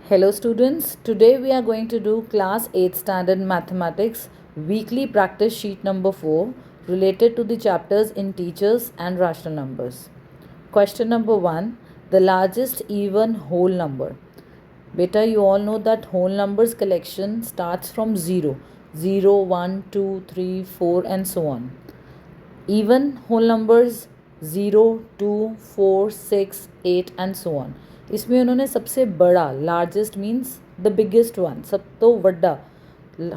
Hello students, today we are going to do class 8 standard mathematics weekly practice sheet number 4 related to the chapters in teachers and rational numbers. Question number 1, the largest even whole number. Beta, you all know that whole numbers collection starts from 0, 0, 1, 2, 3, 4 and so on. Even whole numbers 0, 2, 4, 6, 8 and so on. इसमें उन्होंने सबसे बड़ा largest means the biggest one सब तो वड्डा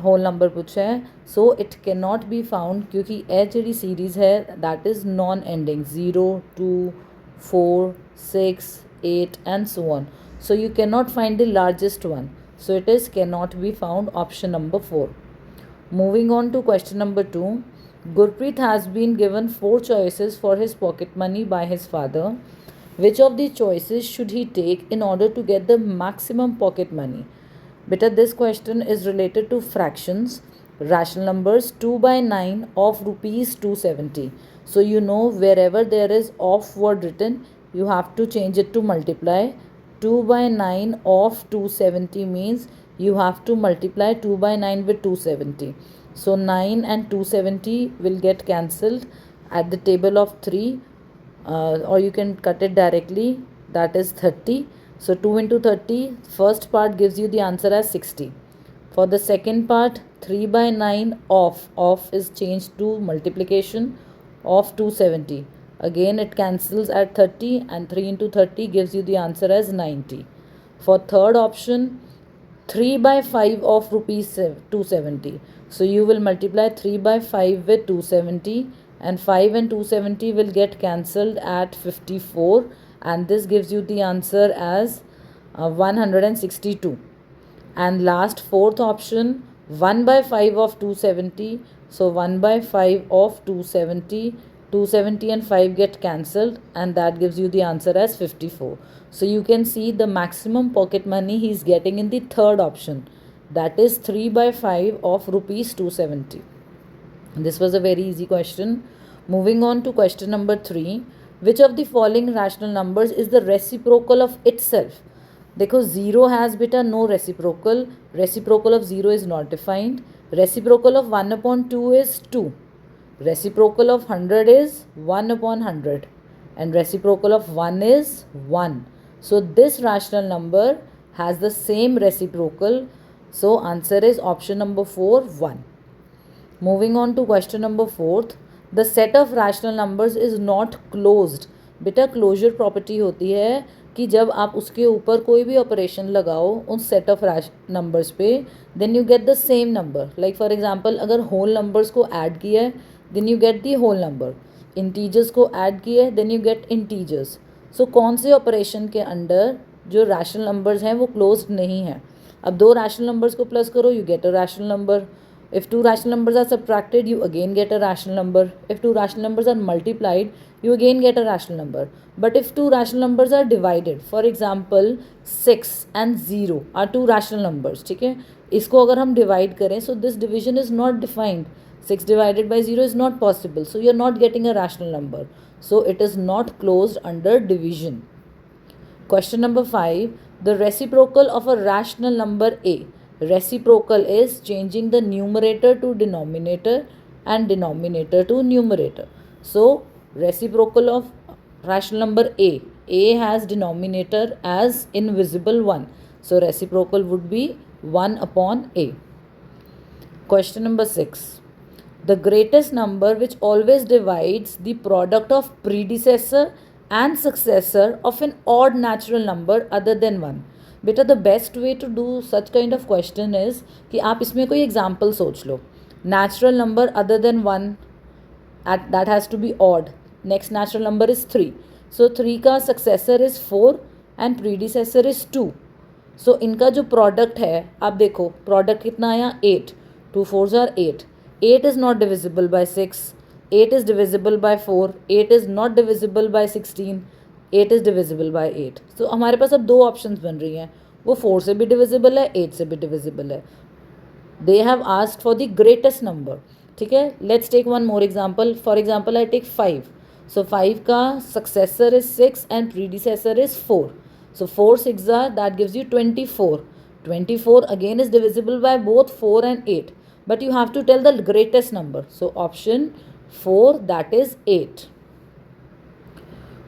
whole number पूछा है. So it can not be found क्योंकि ए जी सीरीज़ है that is non ending 0, 2, 4, 6, 8 and so on. So you can not find the largest one. So it is can not be found option number 4. Moving on to question number 2. Gurpreet has been given 4 choices for his pocket money by his father. Which of the choices should he take in order to get the maximum pocket money? Beta, this question is related to fractions, rational numbers 2 by 9 of rupees 270. So you know wherever there is off word written, you have to change it to multiply. 2 by 9 of 270 means you have to multiply 2 by 9 with 270. So 9 and 270 will get cancelled at the table of 3, or you can cut it directly, that is 30. So 2 into 30, first part gives you the answer as 60. For the second part, 3 by 9 off is changed to multiplication of 270. Again it cancels at 30 and 3 into 30 gives you the answer as 90. For third option, 3 by 5 of rupees 270. So you will multiply 3 by 5 with 270 and 5 and 270 will get cancelled at 54 and this gives you the answer as 162. And last fourth option, 1 by 5 of 270. So 1 by 5 of 270, 270 and 5 get cancelled and that gives you the answer as 54. So you can see the maximum pocket money he is getting in the third option, that is 3 by 5 of rupees 270. This was a very easy question. Moving on to question number 3. Which of the following rational numbers is the reciprocal of itself? देखो 0 has beta no reciprocal. Reciprocal of 0 is not defined. Reciprocal of 1 upon 2 is 2. Reciprocal of 100 is 1 upon 100. And reciprocal of 1 is 1. So this rational number has the same reciprocal. So answer is option number 4, 1. Moving on to question number 4. The set of rational numbers is not closed. बेटा closure property होती है कि जब आप उसके ऊपर कोई भी ऑपरेशन लगाओ उस सेट ऑफ नंबर्स पे, then you get the same number. Like for example अगर होल नंबर्स को ऐड किया है then you get the whole number. Integers को ऐड किया है then you get integers. So कौन से ऑपरेशन के अंडर जो रैशनल नंबर्स हैं वो क्लोज्ड नहीं है. अब दो रैशनल नंबर्स को प्लस करो you get a rational number. If two rational numbers are subtracted, you again get a rational number. If two rational numbers are multiplied, you again get a rational number. But if two rational numbers are divided, for example 6 and 0 are two rational numbers, ठीक है, इसको अगर हम divide करें, so this division is not defined. 6 divided by 0 is not possible, so you are not getting a rational number. So it is not closed under division. Question number 5. The reciprocal of a rational number A. Reciprocal is changing the numerator to denominator and denominator to numerator. So reciprocal of rational number A has denominator as invisible 1. So reciprocal would be 1 upon A. Question number 6. The greatest number which always divides the product of predecessor and successor of an odd natural number other than 1. बेटा the best way to do such kind of question is कि आप इसमें कोई example सोच लो. Natural number other than 1 at that has to be odd. Next natural number is 3. So 3 का successor is 4 and predecessor is 2. So इनका जो product है आप देखो प्रोडक्ट कितना आया 8. 2 4s are 8. 8 is not divisible by 6. 8 is divisible by 4. 8 is not divisible by 16. 8 is divisible by 8. तो हमारे पास अब दो ऑप्शंस बन रही हैं, वो 4 से भी डिविजिबल है 8 से भी डिविजिबल है. They have asked for the greatest number. ठीक है, let's take one more example. For example I take 5. So 5 का successor is 6 and predecessor is 4. So 4 6 that gives you 24. 24 again is divisible by both 4 and 8. But you have to tell the greatest number. So option 4, that is 8.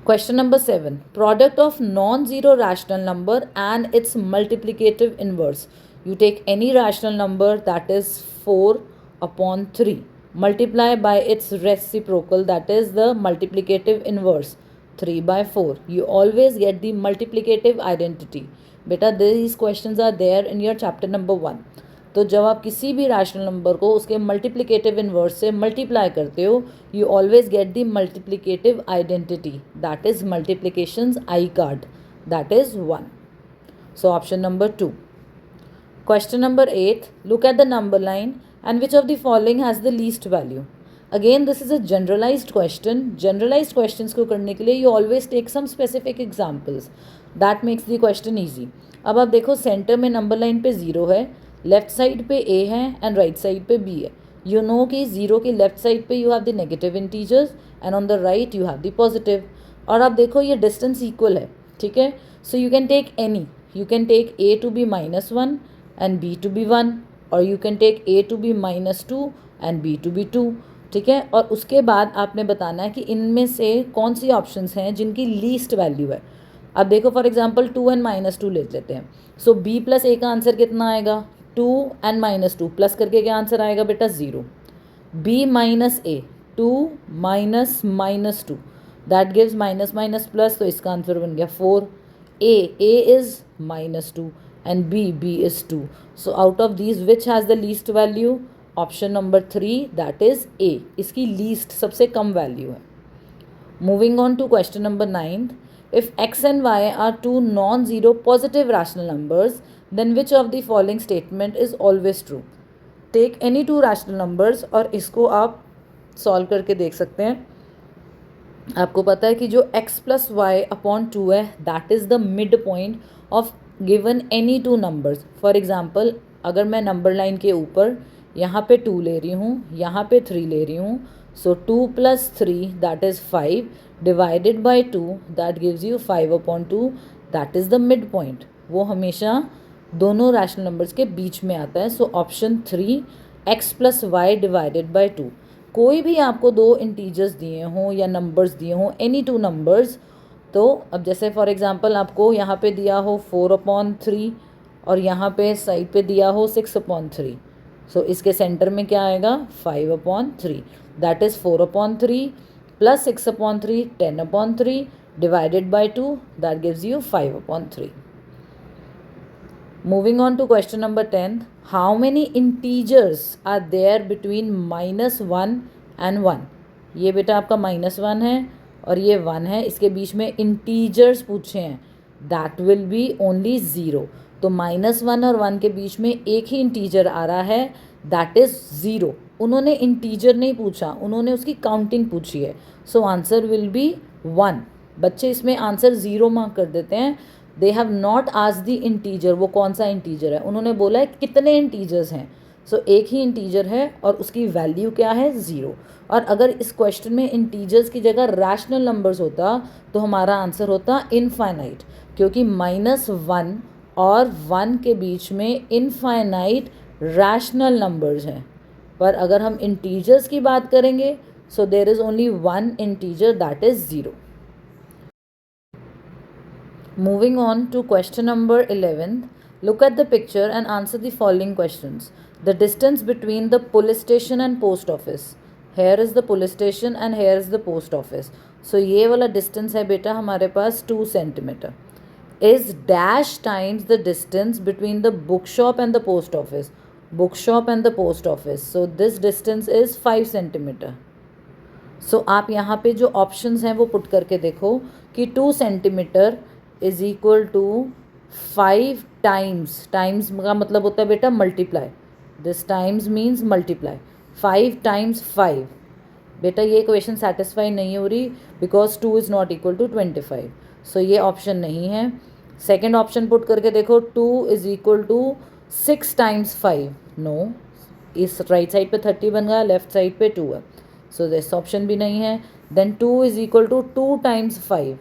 Question number 7. Product of non-zero rational number and its multiplicative inverse. You take any rational number, that is 4 upon 3. Multiply by its reciprocal, that is the multiplicative inverse, 3 by 4. You always get the multiplicative identity. Beta, these questions are there in your chapter number 1. तो जब आप किसी भी rational number को उसके multiplicative inverse से multiply करते हो, you always get the multiplicative identity, that is multiplications I card, that is 1. So option number 2. Question number 8. Look at the number line and which of the following has the least value. Again, this is a generalized question. Generalized questions को करने के लिए you always take some specific examples. That makes the question easy. अब आप देखो centre में number line पे 0 है, लेफ्ट साइड पे a है एंड राइट साइड पे b है. यू नो कि 0 की लेफ्ट साइड पे you have the negative integers and on the right you have the positive. और आप देखो ये डिस्टेंस इक्वल है, ठीक है. So you can take any, you can take a to be -1 and b to be 1, और you can take a to be -2 and b to be 2, ठीक है. और उसके बाद आपने बताना है कि इनमें से कौन सी ऑप्शंस हैं जिनकी लीस्ट वैल्यू है. अब देखो फॉर एग्जांपल 2 and -2 ले लेते हैं. सो b प्लस a का आंसर कितना आएगा, 2 and -2 प्लस करके क्या आंसर आएगा बेटा, 0. b minus a, 2 minus -2, that gives minus minus plus, तो इसका आंसर बन गया 4. a is -2 and b is 2. So out of these which has the least value? Option number 3, that is a. इसकी least सबसे कम value है. Moving on to question number 9. If x and y are two non-zero positive rational numbers, then which of the following statement is always true? Take any two rational numbers और इसको आप solve करके देख सकते हैं. आपको पता है कि जो x plus y upon 2 है, that is the midpoint of given any two numbers. For example, अगर मैं नंबर लाइन के ऊपर यहाँ पे 2 ले रही हूँ, यहाँ पे 3 ले रही हूँ, so 2 plus 3 that is 5 divided by 2 that gives you 5 upon 2, that is the midpoint. वो हमेशा दोनों रैशनल नंबर्स के बीच में आता है. सो option 3, x plus y divided by 2. कोई भी आपको दो इंटीजर्स दिए हों या नंबर्स दिए हों, एनी टू नंबर्स, तो अब जैसे फॉर एग्जांपल आपको यहाँ पे दिया हो 4/3 और यहाँ पे साइड पे दिया हो 6/3, सो इसके सेंटर में क्या आएगा, 5/3, that is 4/3 plus 6/3, 10/3 divided by 2, that gives you 5/3. Moving on to question number 10. How many integers are there between -1 and 1? ये बेटा आपका -1 है और ये 1 है, इसके बीच में इंटीजर्स पूछे हैं, दैट विल बी ओनली 0. तो -1 और 1 के बीच में एक ही इंटीजर आ रहा है, दैट इज़ 0. उन्होंने इंटीजर नहीं पूछा, उन्होंने उसकी काउंटिंग पूछी है. So answer will be 1. बच्चे इसमें आंसर 0 मार्क कर देते हैं. They have not asked the integer, वो कौन सा इंटीजर है, उन्होंने बोला है कितने इंटीजर्स हैं. सो एक ही इंटीजर है और उसकी वैल्यू क्या है, 0. और अगर इस क्वेश्चन में इंटीजर्स की जगह रैशनल नंबर्स होता तो हमारा आंसर होता इनफाइनाइट, क्योंकि -1 और 1 के बीच में इनफाइनाइट रैशनल नंबर्स हैं. पर अगर हम इंटीजर्स की बात करेंगे, so there is only 1 integer, that is 0. Moving on to question number 11. Look at the picture and answer the following questions. The distance between the police station and post office. Here is the police station and here is the post office. So ये वाला distance है बेटा हमारे पास 2 centimeter. Is dash times the distance between the bookshop and the post office. Bookshop and the post office. So this distance is 5 centimeter. So आप यहाँ पे जो options हैं वो put करके देखो कि 2 centimeter is equal to 5 times, times का मतलब होता है बेटा multiply, this times means multiply, 5 times 5. बेटा ये इक्वेशन सेटिस्फाई नहीं हो रही because 2 is not equal to 25. So ये ऑप्शन नहीं है. सेकेंड ऑप्शन पुट करके देखो, 2 is equal to 6 times 5. No, इस राइट साइड पे 30 बन गया, लेफ्ट साइड पे 2 है, सो दिस ऑप्शन भी नहीं है. Then 2 is equal to 2 times 5.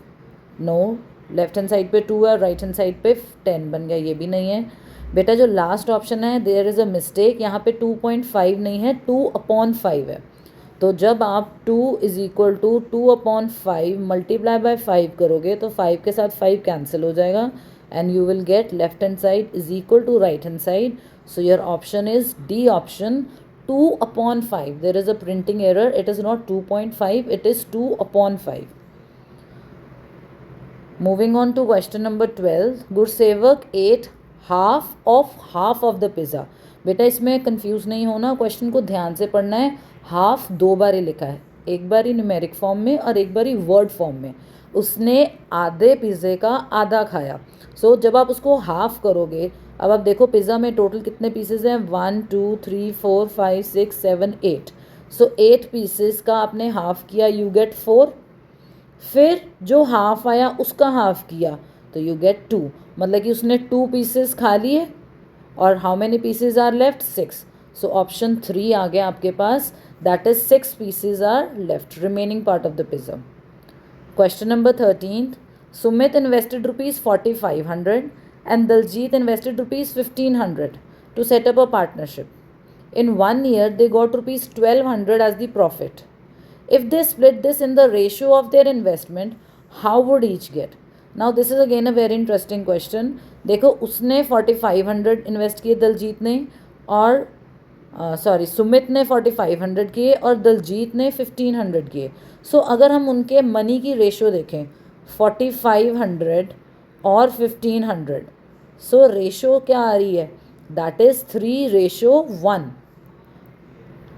No, left hand side पे 2 है, राइट हैंड साइड पे 10 बन गया, ये भी नहीं है। बेटा जो लास्ट ऑप्शन है देयर इज़ अ मिस्टेक, यहाँ पे 2.5 नहीं है, 2/5 है। तो जब आप 2 is equal to 2/5 multiply by 5 करोगे तो 5 के साथ 5 कैंसिल हो जाएगा and you will get left hand side is equal to right hand side. So your option is D option, 2/5. There is a printing error, it is not 2.5, it is 2/5. Moving on to question number 12. Gursevak ate half of the pizza. बेटा इसमें confuse नहीं होना, question को ध्यान से पढ़ना है। Half 2 बार ही लिखा है, एक बार ही न्यूमेरिक फॉर्म में और एक बार ही वर्ड फॉर्म में। उसने आधे पिज़्ज़े का आधा खाया। सो जब आप उसको हाफ करोगे, अब आप देखो पिज़्ज़ा में टोटल कितने पीसेज हैं, 1 2 3 4 5 6 7 8। सो 8 पीसेस का आपने हाफ किया, यू गेट 4। फिर जो हाफ आया उसका हाफ किया तो यू गेट 2, मतलब कि उसने 2 पीसेस खा लिए और how many pieces are left, 6। So option 3 आ गया आपके पास, that is 6 pieces are left, remaining part of the pizza. Question number 13th. Sumit invested rupees 4,500 and Daljit invested rupees 1,500 to set up a partnership. In 1 year, they got rupees 1,200 as the profit. If they split this in the ratio of their investment, how would each get? Now this is again a very interesting question. देखो उसने 4,500 invest किए दलजीत ने, और सुमित ने 4,500 किए और दलजीत ने 1,500 किए। सो अगर हम उनके मनी की रेशो देखें 4,500 और 1,500, सो रेशो क्या आ रही है, दैट इज़ 3:1।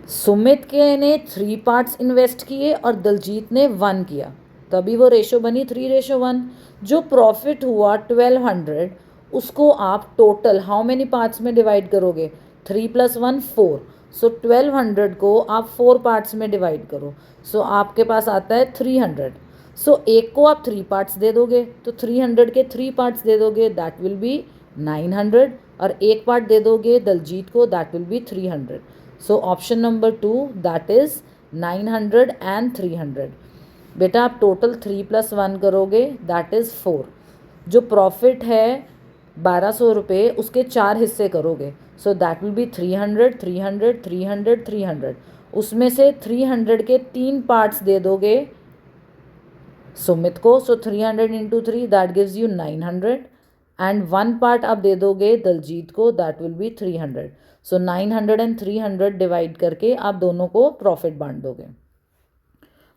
सुमित के ने 3 पार्ट्स इन्वेस्ट किए और दलजीत ने 1 किया, तभी वो रेशो बनी 3:1। जो प्रॉफिट हुआ 1,200, उसको आप टोटल हाउ मेनी पार्ट्स में डिवाइड करोगे, 3 + 1 4। सो 1,200 को आप 4 पार्ट्स में डिवाइड करो, सो आपके पास आता है 300। सो एक को आप 3 पार्ट्स दे दोगे तो 300 के 3 पार्ट्स दे दोगे, दैट विल बी 900, और एक पार्ट दे दोगे दलजीत को, that will be 300। So option number 2, that is 900 and 300। बेटा आप टोटल 3 + 1 करोगे, दैट इज़ 4। जो प्रॉफिट है 1,200 रुपये, उसके 4 हिस्से करोगे, सो दैट विल बी 300 300 300 300। उसमें से 300 के 3 पार्ट्स दे दोगे सुमित को, so 300 × 3 that gives you 900, and 1 part आप दे दोगे दलजीत को, that will be 300। So 900 and 300 divide करके आप दोनों को प्रॉफिट बांट दोगे।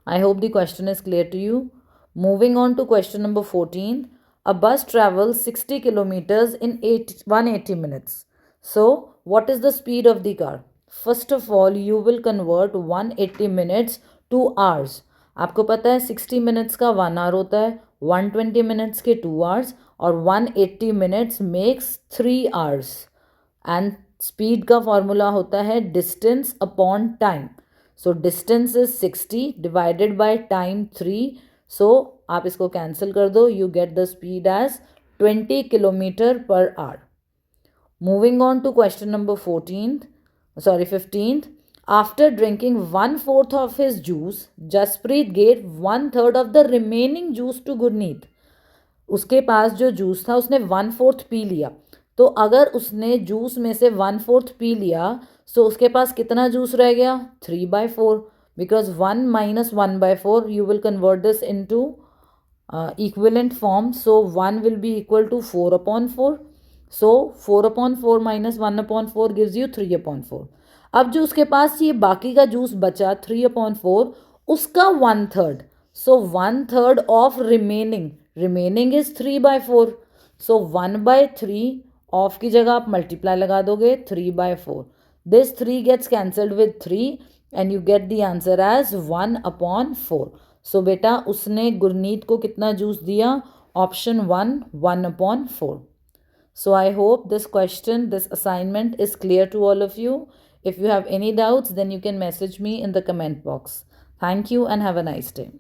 I hope the question is clear to you. Moving on to question number 14. A bus travels 60 kilometers in 180 minutes. So, what is the speed of the car? First of all, you will convert 180 minutes to hours. आपको पता है 60 minutes का 1 our होता है, 120 minutes के 2 hours, और 180 minutes makes 3 hours. And speed का formula होता है distance upon time. So distance is 60 divided by time 3। So आप इसको कैंसिल कर दो, you get the speed as 20 kilometre per hour. Moving on to question number 15th. After drinking 1/4 of his juice, Jaspreet gave 1/3 of the remaining juice to Gurneet. उसके पास जो juice था उसने 1/4 P लिया, तो अगर उसने जूस में से 1/4 पी लिया, सो उसके पास कितना जूस रह गया, 3/4, because 1 - 1/4 you will convert this into equivalent form. So 1 will be equal to 4/4. So 4/4 minus 1/4 gives you 3/4. अब जो उसके पास ये बाकी का जूस बचा 3/4, उसका 1/3, so 1/3 of remaining is 3/4। So 1/3 of की जगह आप मल्टीप्लाई लगा दोगे 3/4। This 3 gets cancelled with 3 and you get the answer as 1/4। So बेटा उसने गुरनीत को कितना जूस दिया, option 1 1/4। So I hope this assignment is clear to all of you. If you have any doubts, then you can message me in the comment box. Thank you and have a nice day.